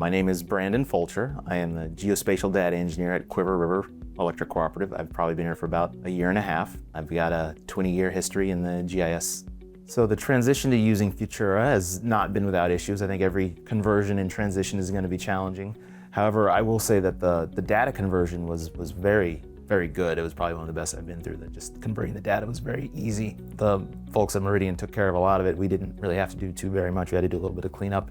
My name is Brandon Fulcher. I am the Geospatial Data Engineer at Cuivre River Electric Cooperative. I've probably been here for about a year and a half. I've got a 20-year history in the GIS. So the transition to using Futura has not been without issues. I think every conversion and transition is going to be challenging. However, I will say that the data conversion was very, very good. It was probably one of the best I've been through. That just converting the data was very easy. The folks at Meridian took care of a lot of it. We didn't really have to do too very much. We had to do a little bit of cleanup,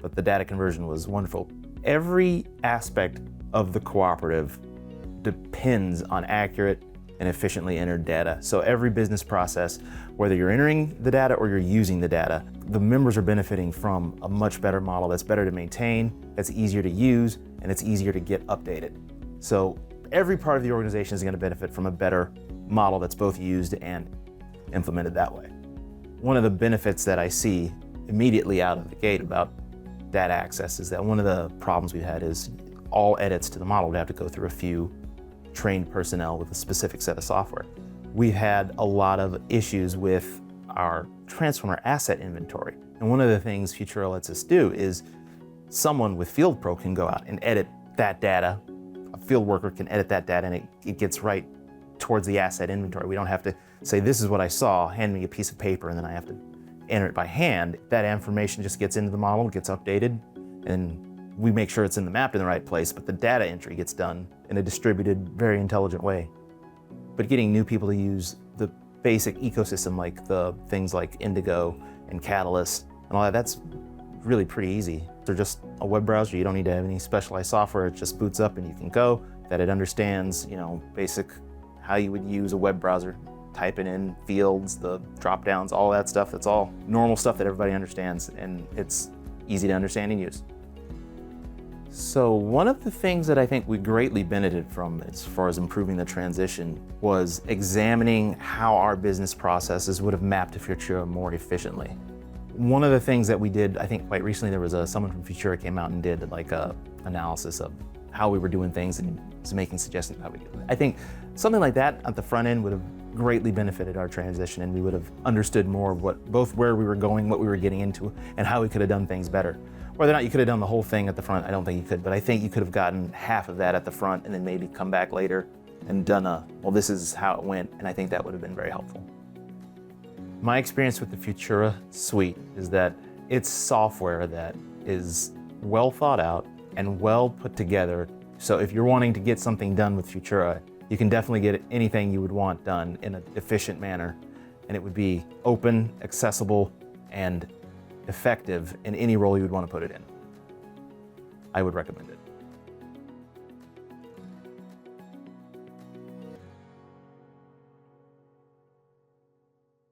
but the data conversion was wonderful. Every aspect of the cooperative depends on accurate and efficiently entered data. So every business process, whether you're entering the data or you're using the data, the members are benefiting from a much better model that's better to maintain, that's easier to use, and it's easier to get updated. So every part of the organization is going to benefit from a better model that's both used and implemented that way. One of the benefits that I see immediately out of the gate about data access is that one of the problems we've had is all edits to the model would have to go through a few trained personnel with a specific set of software. We've had a lot of issues with our transformer asset inventory. And one of the things Futura lets us do is someone with Field Pro can go out and edit that data. A field worker can edit that data and it gets right towards the asset inventory. We don't have to say, this is what I saw, hand me a piece of paper, and then I have to enter it by hand. That information just gets into the model, gets updated, and we make sure it's in the map in the right place, but the data entry gets done in a distributed, very intelligent way. But getting new people to use the basic ecosystem, like the things like Indigo and Catalyst and all that, that's really pretty easy. They're just a web browser. You don't need to have any specialized software. It just boots up and you can go. That it understands, basic how you would use a web browser. Typing in fields, the drop downs, all that stuff. That's all normal stuff that everybody understands, and it's easy to understand and use. So one of the things that I think we greatly benefited from as far as improving the transition was examining how our business processes would have mapped to Futura more efficiently. One of the things that we did, I think quite recently, there was someone from Futura came out and did like a analysis of how we were doing things and was making suggestions how we do it. I think something like that at the front end would have greatly benefited our transition, and we would have understood more of both where we were going, what we were getting into, and how we could have done things better. Whether or not you could have done the whole thing at the front, I don't think you could, but I think you could have gotten half of that at the front and then maybe come back later and done well, this is how it went, and I think that would have been very helpful. My experience with the Futura suite is that it's software that is well thought out and well put together. So if you're wanting to get something done with Futura, you can definitely get anything you would want done in an efficient manner, and it would be open, accessible, and effective in any role you would want to put it in. I would recommend it.